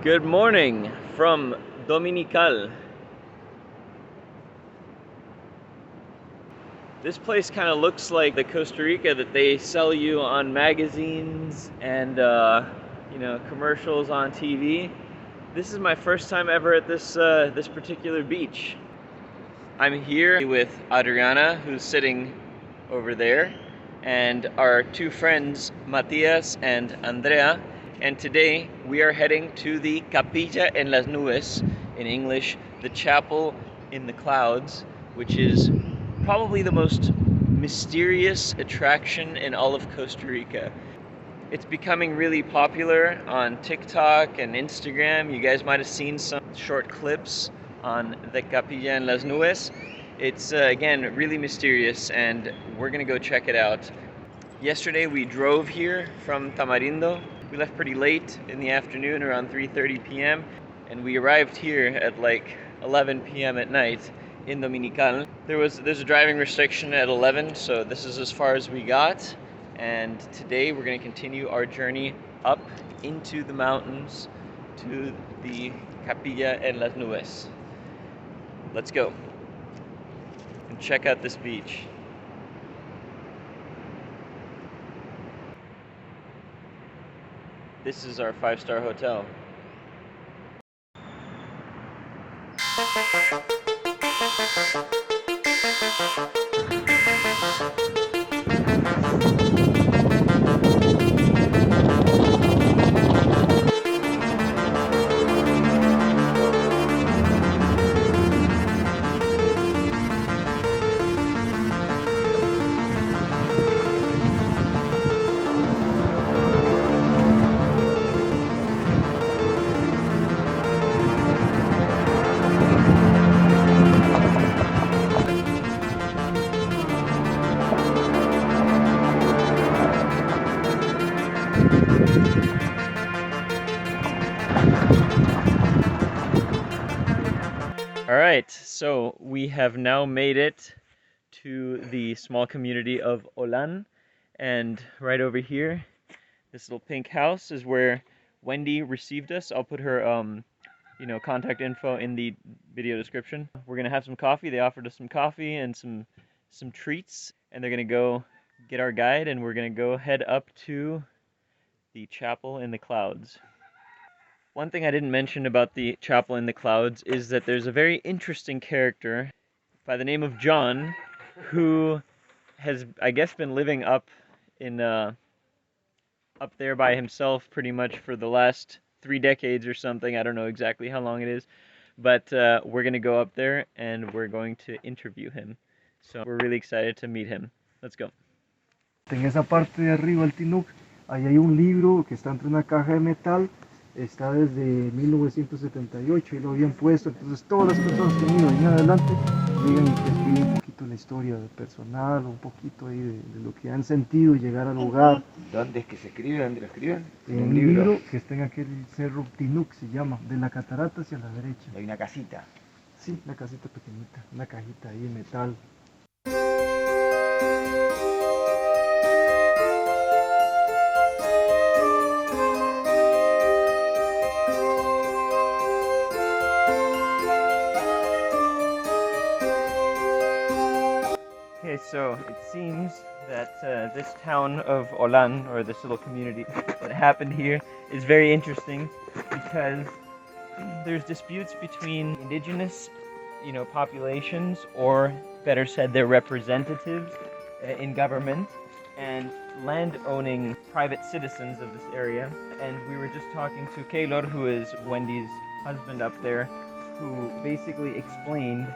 Good morning from Domincal. This place kind of looks like the Costa Rica that they sell you on magazines and commercials on TV. This is my first time ever at this particular beach. I'm here with Adriana, who's sitting over there, and our two friends Matias and Andrea. And today we are heading to the Capilla En Las Nubes, in English, the chapel in the clouds, which is probably the most mysterious attraction in all of Costa Rica. It's becoming really popular on TikTok and Instagram. You guys might have seen some short clips on the Capilla En Las Nubes. It's, again, really mysterious, and we're gonna go check it out. Yesterday we drove here from Tamarindo. We left pretty late in the afternoon, around 3:30 p.m. and we arrived here at like 11 p.m. at night in Dominica. There's a driving restriction at 11, so this is as far as we got. And today we're going to continue our journey up into the mountains to the Capilla En Las Nubes. Let's go and check out this beach. This is our 5-star hotel. Alright, so we have now made it to the small community of Olan, and right over here, this little pink house is where Wendy received us. I'll put her contact info in the video description. We're gonna have some coffee. They offered us some coffee and some treats, and they're gonna go get our guide, and we're gonna go head up to the chapel in the clouds. One thing I didn't mention about the chapel in the clouds is that there's a very interesting character by the name of John, who has, I guess, been living up there by himself pretty much for the last 3 decades or something. I don't know exactly how long it is, but we're gonna go up there and we're going to interview him. So we're really excited to meet him. Let's go. En esa parte de arriba, el Tinuc, ahí hay un libro que está entre una caja de metal. Está desde 1978 y lo habían puesto, entonces todas las personas que han ido en adelante llegan y te escriben un poquito la historia del personal, un poquito ahí de lo que han sentido llegar al lugar. ¿Dónde es que se escribe? ¿Dónde lo escriben? En un libro que está en aquel cerro Tinuc, se llama, de la catarata hacia la derecha. Hay una casita. Sí, una casita pequeñita, una cajita ahí de metal. Okay, so it seems that this town of Olan, or this little community that happened here, is very interesting because there's disputes between indigenous, populations, or better said, their representatives in government, and land-owning private citizens of this area. And we were just talking to Keylor, who is Wendy's husband up there, who basically explained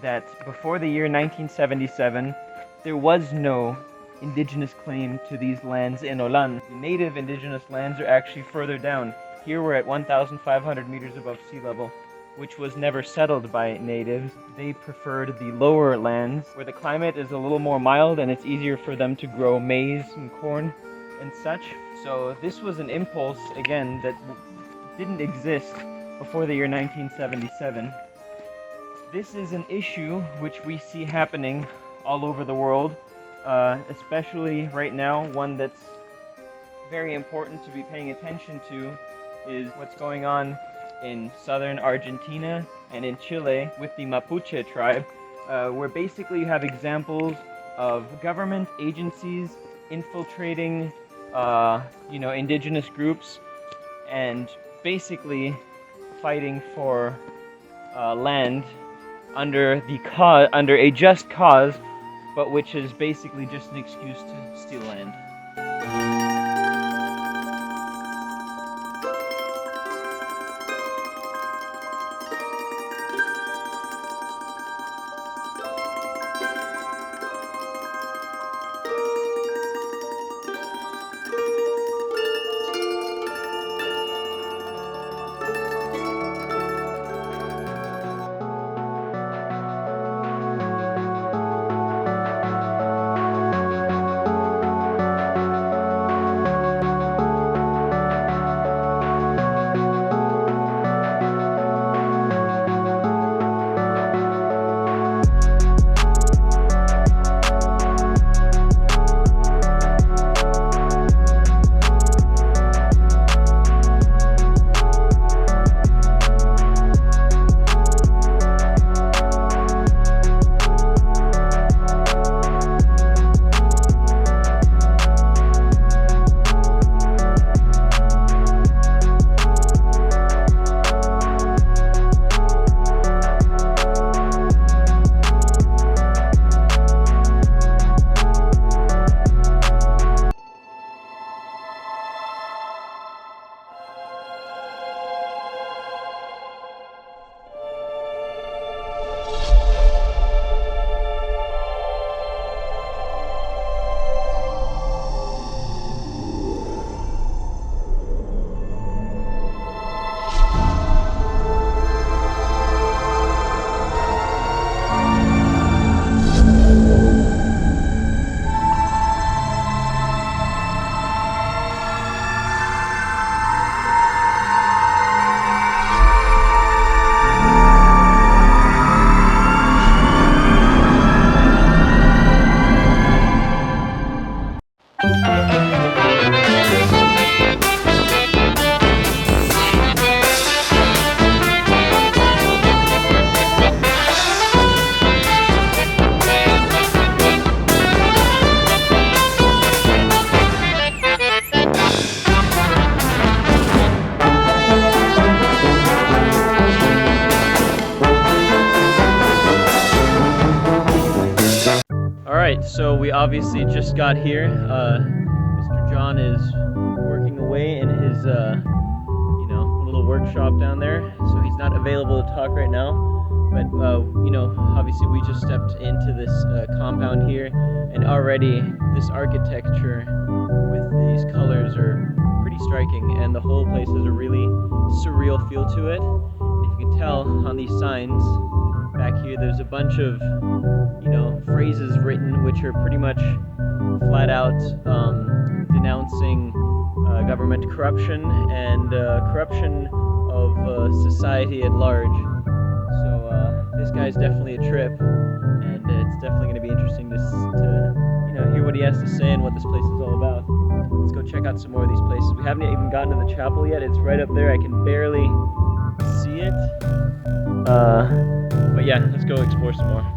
that before the year 1977, there was no indigenous claim to these lands in Olan. The native indigenous lands are actually further down. Here we're at 1,500 meters above sea level, which was never settled by natives. They preferred the lower lands, where the climate is a little more mild and it's easier for them to grow maize and corn and such. So this was an impulse, again, that didn't exist before the year 1977. This is an issue which we see happening all over the world, especially right now, one that's very important to be paying attention to is what's going on in southern Argentina and in Chile with the Mapuche tribe, where basically you have examples of government agencies infiltrating, indigenous groups and basically fighting for land under a just cause, but which is basically just an excuse to steal land. Alright, so we obviously just got here. Mr. John is working away in his, little workshop down there, so he's not available to talk right now. But, obviously we just stepped into this compound here, and already this architecture with these colors are pretty striking, and the whole place has a really surreal feel to it. If you can tell on these signs back here, there's a bunch of phrases written which are pretty much flat out denouncing government corruption and corruption of society at large. So this guy's definitely a trip, and it's definitely going to be interesting to hear what he has to say and what this place is all about. Let's go check out some more of these places. We haven't even gotten to the chapel yet. It's right up there. I can barely see it. But yeah, let's go explore some more.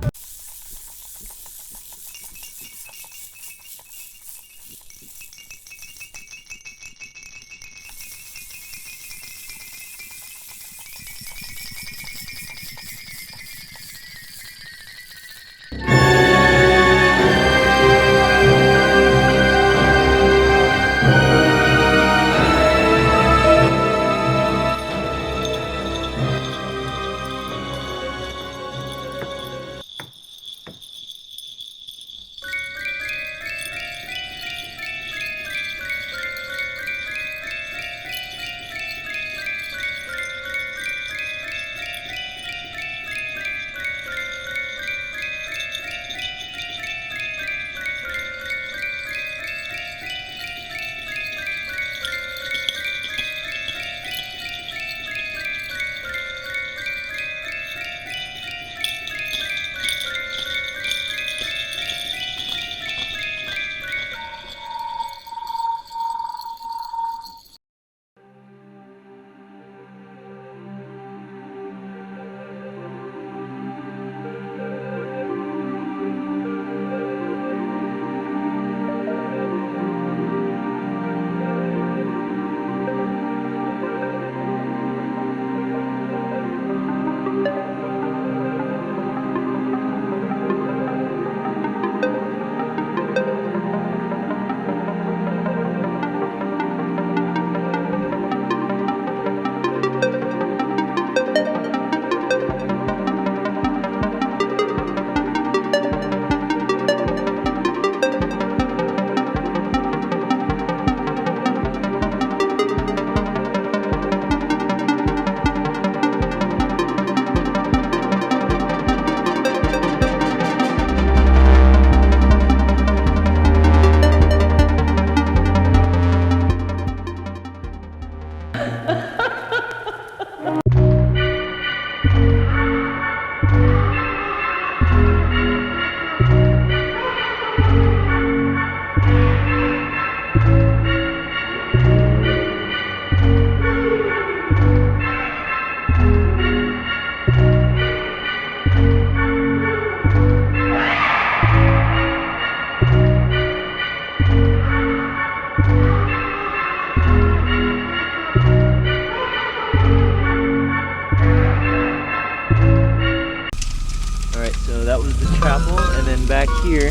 chapel, and then back here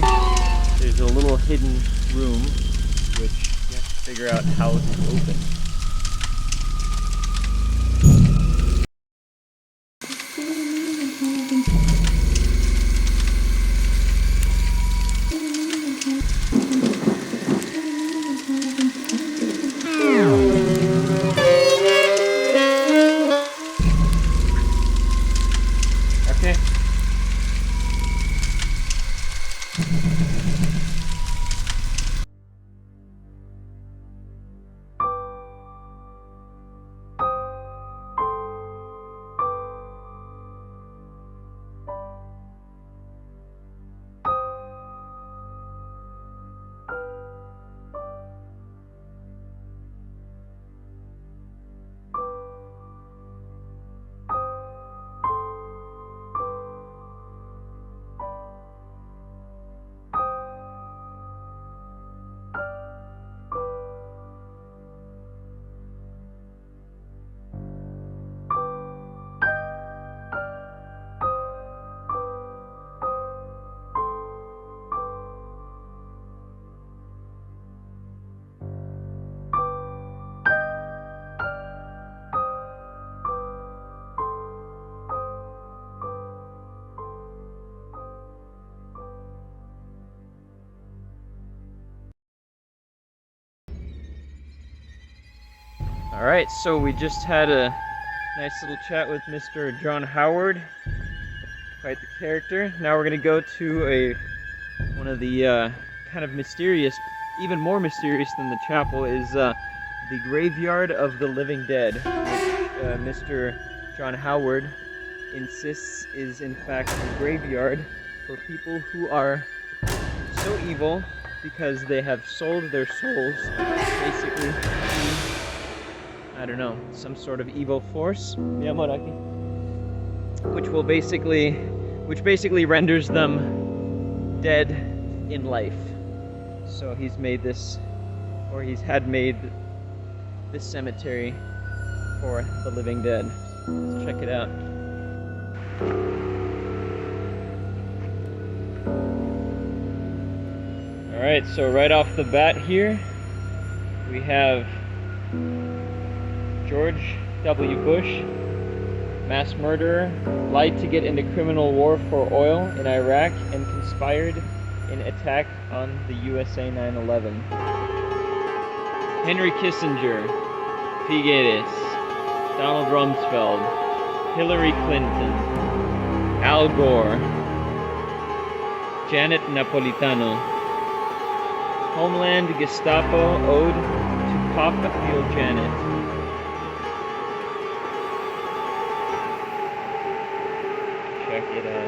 there's a little hidden room which you have to figure out how to open. Okay. Alright, so we just had a nice little chat with Mr. John Howard. Quite the character. Now we're gonna go to one of the kind of mysterious, even more mysterious than the chapel, is the Graveyard of the Living Dead, which Mr. John Howard insists is in fact a graveyard for people who are so evil because they have sold their souls basically to, I don't know, some sort of evil force, which basically renders them dead in life. So he's made this, or he's had made this cemetery for the living dead. Let's check it out. Alright, so right off the bat here, we have George W. Bush, mass murderer, lied to get into criminal war for oil in Iraq, and conspired in attack on the USA 9/11. Henry Kissinger, Figueres, Donald Rumsfeld, Hillary Clinton, Al Gore, Janet Napolitano. Homeland Gestapo ode to Copperfield Janet. Check it out.